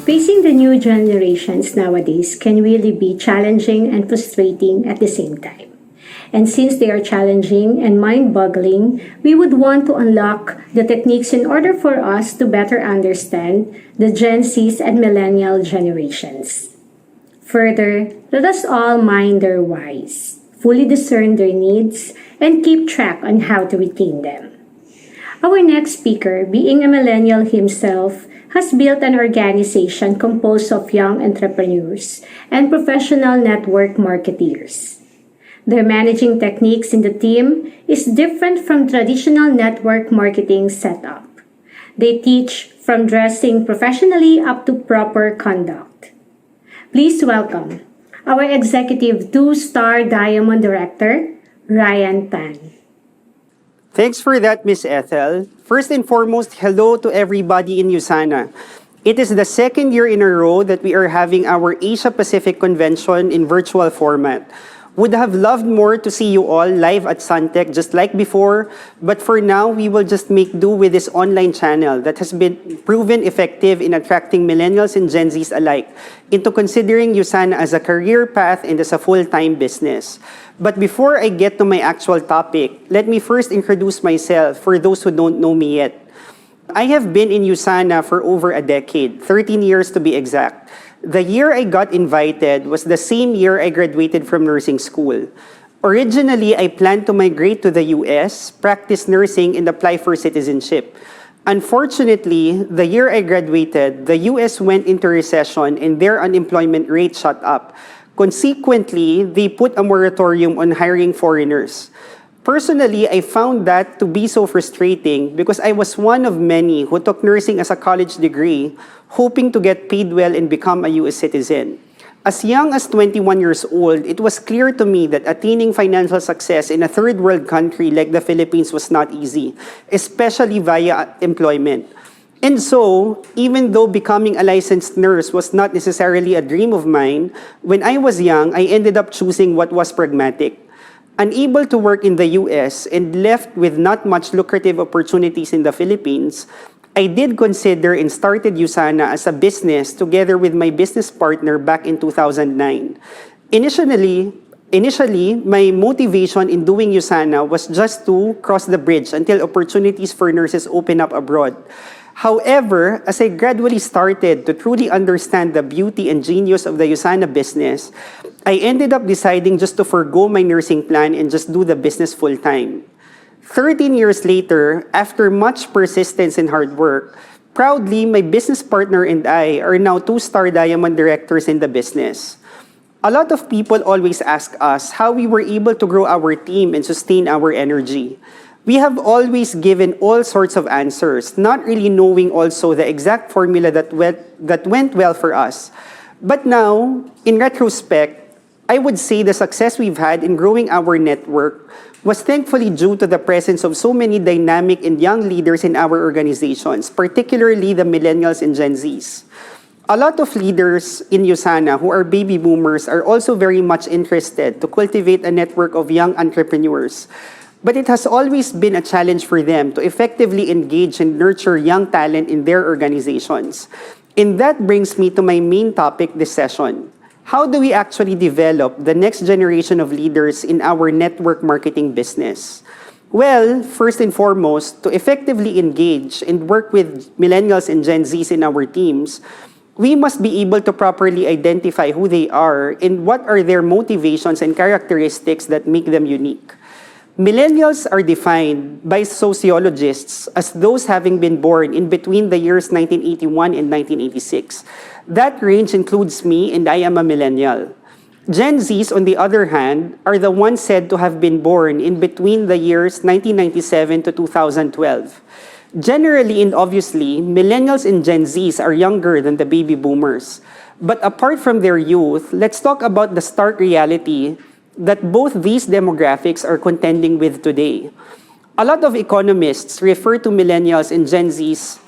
Facing the new generations nowadays can really be challenging and frustrating at the same time. And since they are challenging and mind-boggling, we would want to unlock the techniques in order for us to better understand the Gen Zs and Millennial generations. Further, let us all mind their whys, fully discern their needs, and keep track on how to retain them. Our next speaker, being a millennial himself, has built an organization composed of young entrepreneurs and professional network marketeers. Their managing techniques in the team is different from traditional network marketing setup. They teach from dressing professionally up to proper conduct. Please welcome our Executive 2-Star Diamond Director, Ryan Tan. Thanks for that, Miss Ethel. First and foremost, hello to everybody in Usana. It is the second year in a row that we are having our Asia Pacific Convention in virtual format. Would have loved more to see you all live at Suntec just like before, but for now, we will just make do with this online channel that has been proven effective in attracting millennials and Gen Zs alike into considering Usana as a career path and as a full-time business. But before I get to my actual topic, let me first introduce myself for those who don't know me yet. I have been in Usana for over a decade, 13 years to be exact. The year I got invited was the same year I graduated from nursing school. Originally, I planned to migrate to the US, practice nursing, and apply for citizenship. Unfortunately, the year I graduated, the US went into recession and their unemployment rate shot up. Consequently, they put a moratorium on hiring foreigners. Personally, I found that to be so frustrating because I was one of many who took nursing as a college degree, hoping to get paid well and become a US citizen. As young as 21 years old, it was clear to me that attaining financial success in a third world country like the Philippines was not easy, especially via employment. And so, even though becoming a licensed nurse was not necessarily a dream of mine, when I was young, I ended up choosing what was pragmatic. Unable to work in the US and left with not much lucrative opportunities in the Philippines, I did consider and started Usana as a business together with my business partner back in 2009. Initially, my motivation in doing Usana was just to cross the bridge until opportunities for nurses open up abroad. However, as I gradually started to truly understand the beauty and genius of the Usana business, I ended up deciding just to forgo my nursing plan and just do the business full-time. 13 years later, after much persistence and hard work, proudly, my business partner and I are now 2-star diamond directors in the business. A lot of people always ask us how we were able to grow our team and sustain our energy. We have always given all sorts of answers, not really knowing also the exact formula that went well for us. But now, in retrospect, I would say the success we've had in growing our network was thankfully due to the presence of so many dynamic and young leaders in our organizations, particularly the millennials and Gen Zs. A lot of leaders in Usana who are baby boomers are also very much interested to cultivate a network of young entrepreneurs. But it has always been a challenge for them to effectively engage and nurture young talent in their organizations. And that brings me to my main topic this session. How do we actually develop the next generation of leaders in our network marketing business? Well, first and foremost, to effectively engage and work with millennials and Gen Zs in our teams, we must be able to properly identify who they are and what are their motivations and characteristics that make them unique. Millennials are defined by sociologists as those having been born in between the years 1981 and 1986. That range includes me, and I am a millennial. Gen Zs, on the other hand, are the ones said to have been born in between the years 1997 to 2012. Generally and obviously, millennials and Gen Zs are younger than the baby boomers. But apart from their youth, let's talk about the stark reality that both these demographics are contending with today. A lot of economists refer to millennials and Gen Zs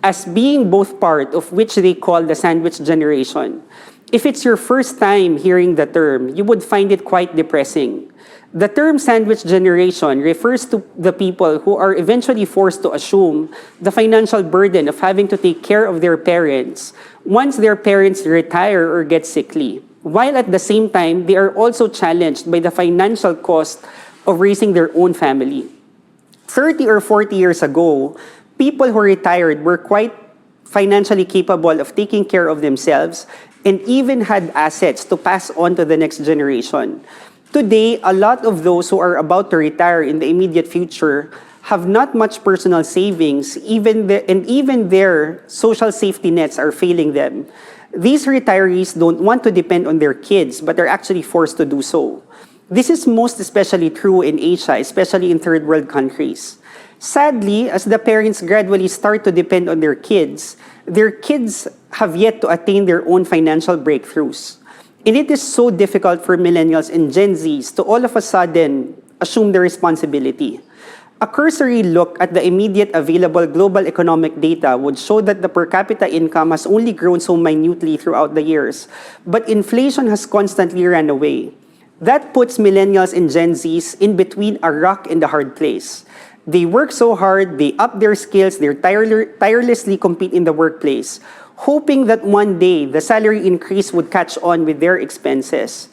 as being both part of which they call the sandwich generation. If it's your first time hearing the term, you would find it quite depressing. The term sandwich generation refers to the people who are eventually forced to assume the financial burden of having to take care of their parents once their parents retire or get sickly, while at the same time, they are also challenged by the financial cost of raising their own family. 30 or 40 years ago, people who retired were quite financially capable of taking care of themselves and even had assets to pass on to the next generation. Today, a lot of those who are about to retire in the immediate future have not much personal savings, and even their social safety nets are failing them. These retirees don't want to depend on their kids, but are actually forced to do so. This is most especially true in Asia, especially in third world countries. Sadly, as the parents gradually start to depend on their kids have yet to attain their own financial breakthroughs. And it is so difficult for millennials and Gen Zs to all of a sudden assume the responsibility. A cursory look at the immediate available global economic data would show that the per capita income has only grown so minutely throughout the years, but inflation has constantly run away. That puts millennials and Gen Zs in between a rock and a hard place. They work so hard, they up their skills, they tirelessly compete in the workplace, hoping that one day the salary increase would catch on with their expenses.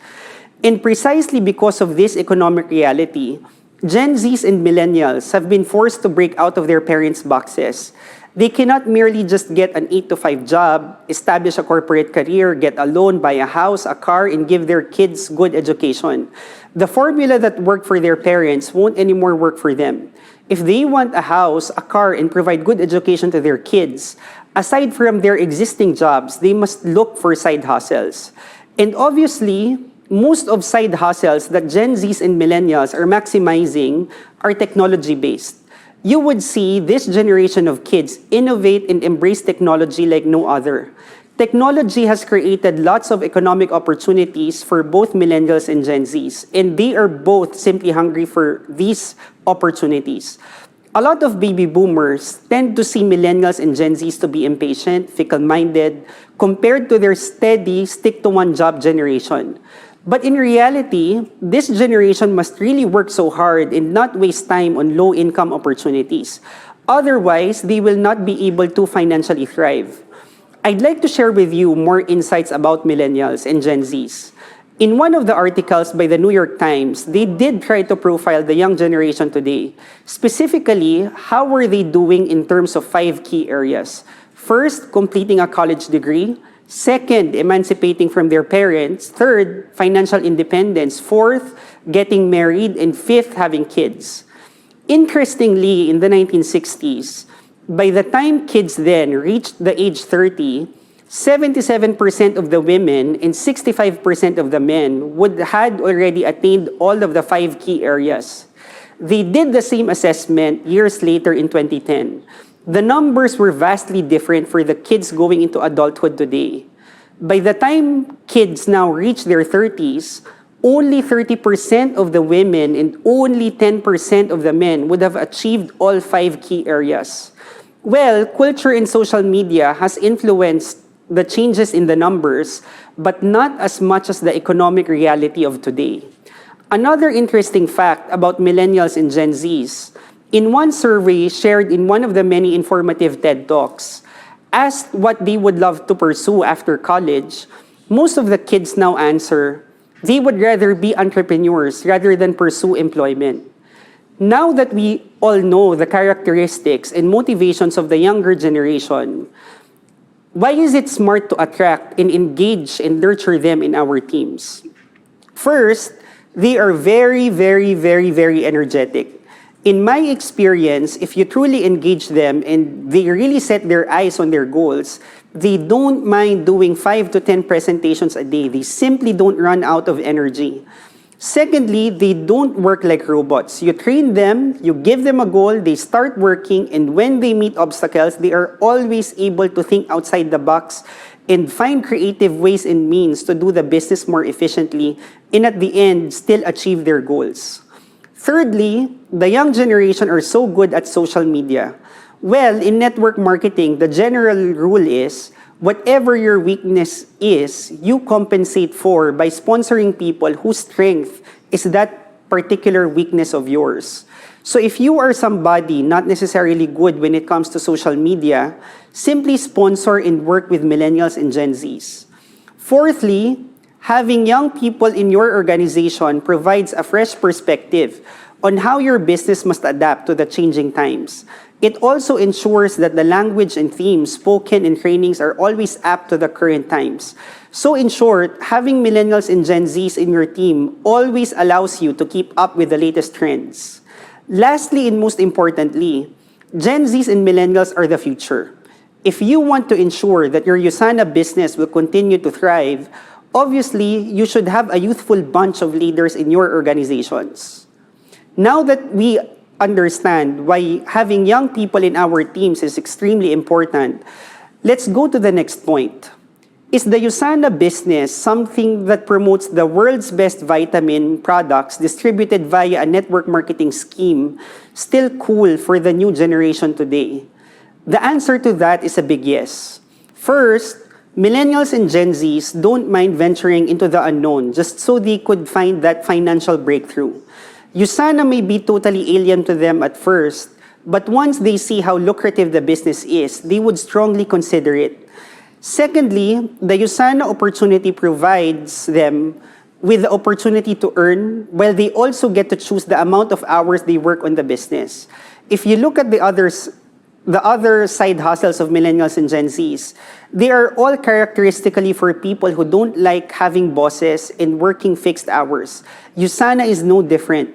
And precisely because of this economic reality, Gen Zs and millennials have been forced to break out of their parents' boxes. They cannot merely just get an 8 to 5 job, establish a corporate career, get a loan, buy a house, a car, and give their kids good education. The formula that worked for their parents won't anymore work for them. If they want a house, a car, and provide good education to their kids, aside from their existing jobs, they must look for side hustles. And obviously, most of side hustles that Gen Zs and millennials are maximizing are technology-based. You would see this generation of kids innovate and embrace technology like no other. Technology has created lots of economic opportunities for both millennials and Gen Zs, and they are both simply hungry for these opportunities. A lot of baby boomers tend to see millennials and Gen Zs to be impatient, fickle-minded, compared to their steady, stick-to-one-job generation. But in reality, this generation must really work so hard and not waste time on low-income opportunities. Otherwise, they will not be able to financially thrive. I'd like to share with you more insights about millennials and Gen Zs. In one of the articles by the New York Times, they did try to profile the young generation today. Specifically, how were they doing in terms of 5 key areas? First, completing a college degree. Second, emancipating from their parents. Third, financial independence. Fourth, getting married. And fifth, having kids. Interestingly, in the 1960s, by the time kids then reached the age 30, 77% of the women and 65% of the men had already attained all of the 5 key areas. They did the same assessment years later in 2010. The numbers were vastly different for the kids going into adulthood today. By the time kids now reach their 30s, only 30% of the women and only 10% of the men would have achieved all 5 key areas. Well, culture and social media has influenced the changes in the numbers, but not as much as the economic reality of today. Another interesting fact about millennials and Gen Zs, in one survey shared in one of the many informative TED Talks, asked what they would love to pursue after college, most of the kids now answer, they would rather be entrepreneurs rather than pursue employment. Now that we all know the characteristics and motivations of the younger generation, why is it smart to attract and engage and nurture them in our teams? First, they are very, very, very, very energetic. In my experience, if you truly engage them and they really set their eyes on their goals, they don't mind doing 5 to 10 presentations a day. They simply don't run out of energy. Secondly, they don't work like robots. You train them, you give them a goal, they start working, and when they meet obstacles, they are always able to think outside the box and find creative ways and means to do the business more efficiently, and at the end, still achieve their goals. Thirdly, the young generation are so good at social media. Well, in network marketing, the general rule is, Whatever your weakness is, you compensate for by sponsoring people whose strength is that particular weakness of yours. So if you are somebody not necessarily good when it comes to social media, simply sponsor and work with millennials and Gen Zs. Fourthly, having young people in your organization provides a fresh perspective on how your business must adapt to the changing times. It also ensures that the language and themes spoken in trainings are always apt to the current times. So in short, having millennials and Gen Zs in your team always allows you to keep up with the latest trends. Lastly, and most importantly, Gen Zs and millennials are the future. If you want to ensure that your Usana business will continue to thrive, obviously, you should have a youthful bunch of leaders in your organizations. Now that we understand why having young people in our teams is extremely important, let's go to the next point. Is the Usana business something that promotes the world's best vitamin products distributed via a network marketing scheme still cool for the new generation today? The answer to that is a big yes. First, millennials and Gen Zs don't mind venturing into the unknown just so they could find that financial breakthrough. Usana may be totally alien to them at first, but once they see how lucrative the business is, they would strongly consider it. Secondly, the Usana opportunity provides them with the opportunity to earn, while they also get to choose the amount of hours they work on the business. If you look at the other side hustles of millennials and Gen Zs, they are all characteristically for people who don't like having bosses and working fixed hours. Usana is no different.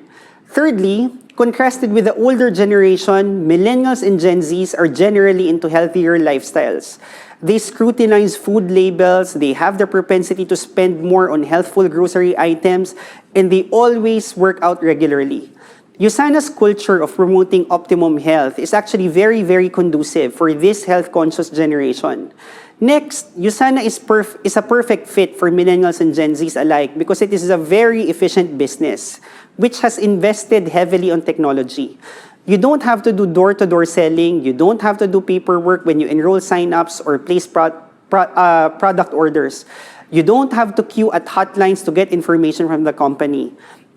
Thirdly, contrasted with the older generation, millennials and Gen Zs are generally into healthier lifestyles. They scrutinize food labels, they have the propensity to spend more on healthful grocery items, and they always work out regularly. Usana's culture of promoting optimum health is actually very, very conducive for this health-conscious generation. Next, Usana is a perfect fit for millennials and Gen Zs alike because it is a very efficient business which has invested heavily on technology. You don't have to do door-to-door selling. You don't have to do paperwork when you enroll sign-ups or place product orders. You don't have to queue at hotlines to get information from the company.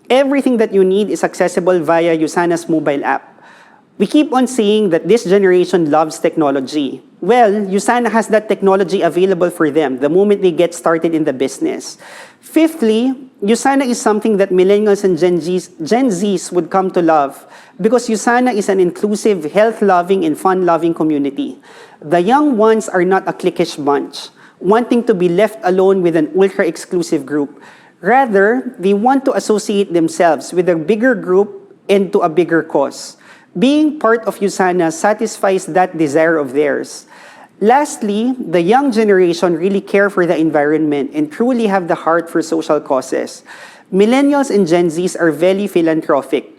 Everything that you need is accessible via Usana's mobile app. We keep on saying that this generation loves technology. Well, Usana has that technology available for them the moment they get started in the business. Fifthly, Usana is something that millennials and Gen Zs would come to love because Usana is an inclusive, health-loving, and fun-loving community. The young ones are not a cliquish bunch, wanting to be left alone with an ultra-exclusive group. Rather, they want to associate themselves with a bigger group and to a bigger cause. Being part of Usana satisfies that desire of theirs. Lastly, the young generation really care for the environment and truly have the heart for social causes. Millennials and Gen Zs are very philanthropic.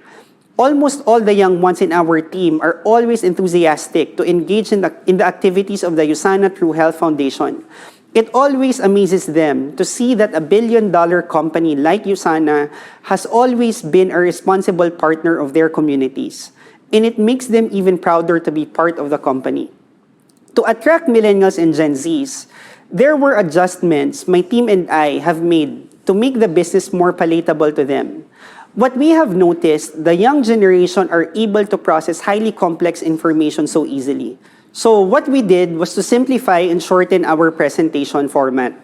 Almost all the young ones in our team are always enthusiastic to engage in the activities of the Usana True Health Foundation. It always amazes them to see that a billion-dollar company like Usana has always been a responsible partner of their communities. And it makes them even prouder to be part of the company. To attract millennials and Gen Zs, there were adjustments my team and I have made to make the business more palatable to them. What we have noticed, the young generation are able to process highly complex information so easily. So what we did was to simplify and shorten our presentation format.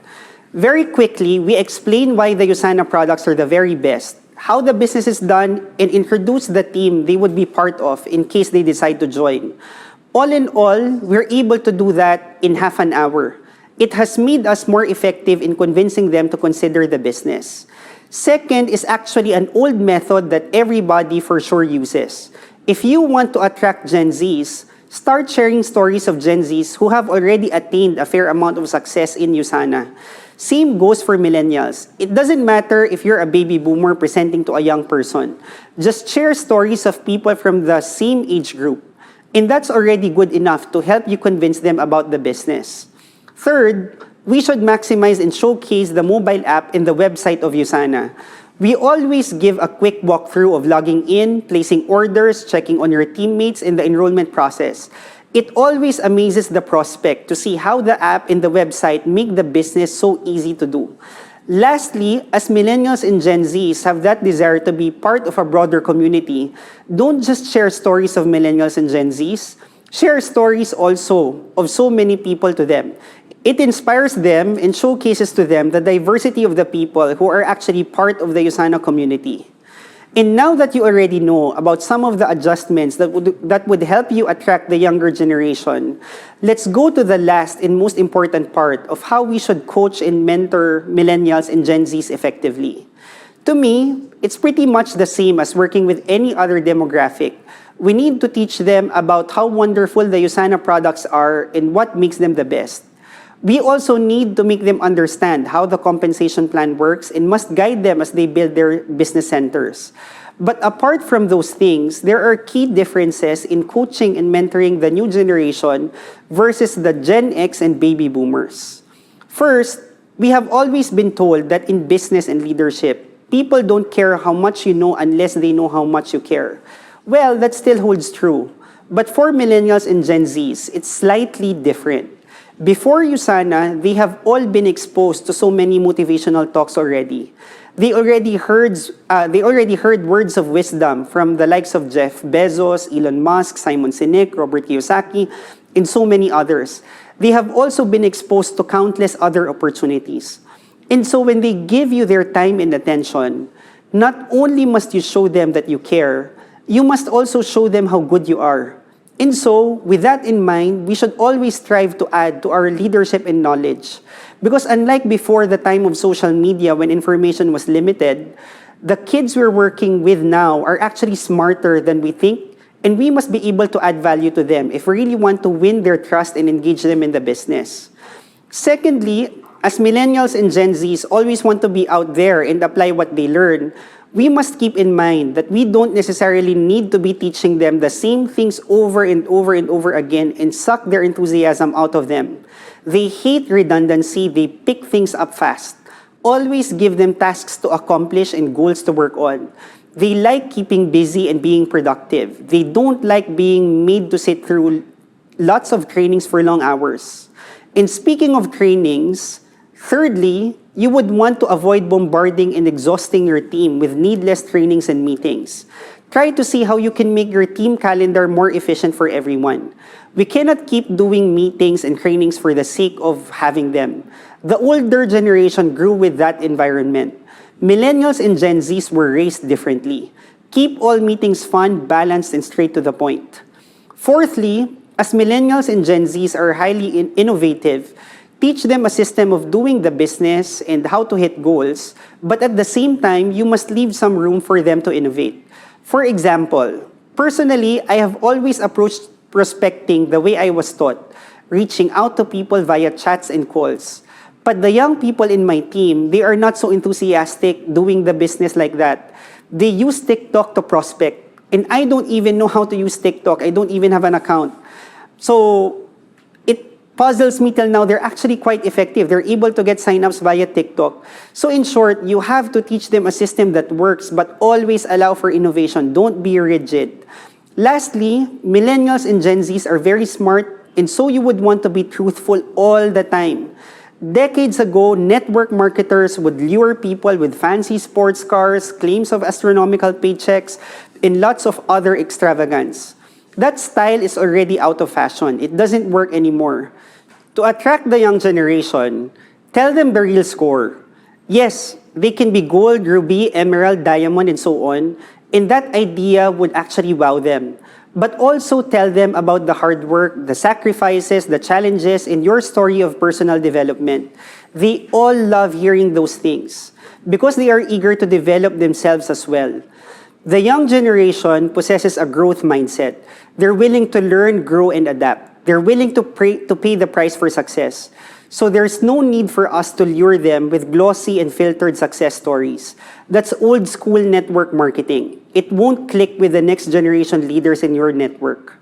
Very quickly, we explain why the Usana products are the very best, how the business is done, and introduce the team they would be part of in case they decide to join. All in all, we're able to do that in half an hour. It has made us more effective in convincing them to consider the business. Second is actually an old method that everybody for sure uses. If you want to attract Gen Zs, start sharing stories of Gen Zs who have already attained a fair amount of success in Usana. Same goes for millennials. It doesn't matter if you're a baby boomer presenting to a young person. Just share stories of people from the same age group. And that's already good enough to help you convince them about the business. Third, we should maximize and showcase the mobile app and the website of Usana. We always give a quick walkthrough of logging in, placing orders, checking on your teammates, and the enrollment process. It always amazes the prospect to see how the app and the website make the business so easy to do. Lastly, as millennials and Gen Zs have that desire to be part of a broader community, don't just share stories of millennials and Gen Zs, share stories also of so many people to them. It inspires them and showcases to them the diversity of the people who are actually part of the Usana community. And now that you already know about some of the adjustments that would help you attract the younger generation, let's go to the last and most important part of how we should coach and mentor millennials and Gen Zs effectively. To me, it's pretty much the same as working with any other demographic. We need to teach them about how wonderful the Usana products are and what makes them the best. We also need to make them understand how the compensation plan works and must guide them as they build their business centers. But apart from those things, there are key differences in coaching and mentoring the new generation versus the Gen X and baby boomers. First, we have always been told that in business and leadership, people don't care how much you know unless they know how much you care. Well, that still holds true. But for millennials and Gen Zs, it's slightly different. Before Usana, they have all been exposed to so many motivational talks already. They already heard words of wisdom from the likes of Jeff Bezos, Elon Musk, Simon Sinek, Robert Kiyosaki, and so many others. They have also been exposed to countless other opportunities. And so when they give you their time and attention, not only must you show them that you care, you must also show them how good you are. And so, with that in mind, we should always strive to add to our leadership and knowledge. Because unlike before the time of social media when information was limited, the kids we're working with now are actually smarter than we think, and we must be able to add value to them if we really want to win their trust and engage them in the business. Secondly, as millennials and Gen Zs always want to be out there and apply what they learn, we must keep in mind that we don't necessarily need to be teaching them the same things over and over and over again and suck their enthusiasm out of them. They hate redundancy, they pick things up fast. Always give them tasks to accomplish and goals to work on. They like keeping busy and being productive. They don't like being made to sit through lots of trainings for long hours. And speaking of trainings, thirdly, you would want to avoid bombarding and exhausting your team with needless trainings and meetings. Try to see how you can make your team calendar more efficient for everyone. We cannot keep doing meetings and trainings for the sake of having them. The older generation grew with that environment. Millennials and Gen Zs were raised differently. Keep all meetings fun, balanced, and straight to the point. Fourthly, as millennials and Gen Zs are highly innovative, teach them a system of doing the business and how to hit goals, but at the same time, you must leave some room for them to innovate. For example, personally, I have always approached prospecting the way I was taught, reaching out to people via chats and calls. But the young people in my team, they are not so enthusiastic doing the business like that. They use TikTok to prospect, and I don't even know how to use TikTok. I don't even have an account. So puzzles me till now, they're actually quite effective. They're able to get signups via TikTok. So in short, you have to teach them a system that works, but always allow for innovation. Don't be rigid. Lastly, millennials and Gen Zs are very smart, and so you would want to be truthful all the time. Decades ago, network marketers would lure people with fancy sports cars, claims of astronomical paychecks, and lots of other extravagance. That style is already out of fashion. It doesn't work anymore. To attract the young generation, tell them the real score. Yes, they can be gold, ruby, emerald, diamond, and so on, and that idea would actually wow them. But also tell them about the hard work, the sacrifices, the challenges, and your story of personal development. They all love hearing those things because they are eager to develop themselves as well. The young generation possesses a growth mindset. They're willing to learn, grow, and adapt. They're willing to pay the price for success. So there's no need for us to lure them with glossy and filtered success stories. That's old school network marketing. It won't click with the next generation leaders in your network.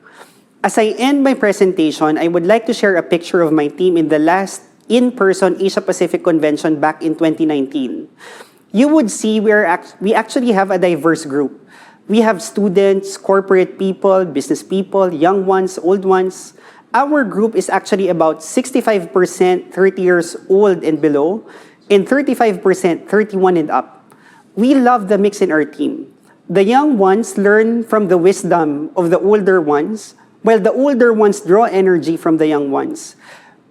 As I end my presentation, I would like to share a picture of my team in the last in-person Asia Pacific Convention back in 2019. You would see we actually have a diverse group. We have students, corporate people, business people, young ones, old ones. Our group is actually about 65% 30 years old and below, and 35% 31 and up. We love the mix in our team. The young ones learn from the wisdom of the older ones, while the older ones draw energy from the young ones.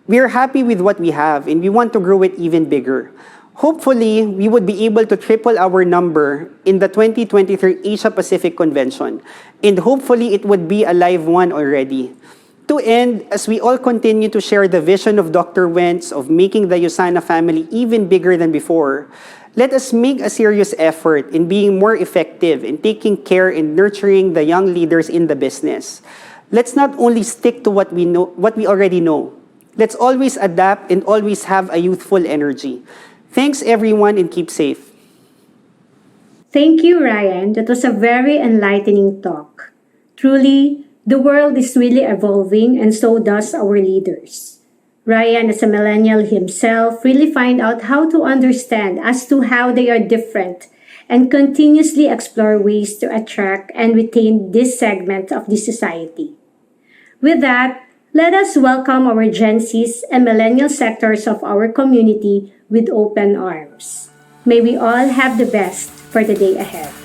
We are happy with what we have, and we want to grow it even bigger. Hopefully, we would be able to triple our number in the 2023 Asia Pacific Convention, and hopefully it would be a live one already. To end, as we all continue to share the vision of Dr. Wentz of making the Usana family even bigger than before, let us make a serious effort in being more effective in taking care and nurturing the young leaders in the business. Let's not only stick to what we already know. Let's always adapt and always have a youthful energy. Thanks everyone and keep safe. Thank you, Ryan. That was a very enlightening talk. Truly, the world is really evolving and so does our leaders. Ryan, as a millennial himself, really find out how to understand as to how they are different and continuously explore ways to attract and retain this segment of the society. With that, let us welcome our Gen Zs and millennial sectors of our community with open arms. May we all have the best for the day ahead.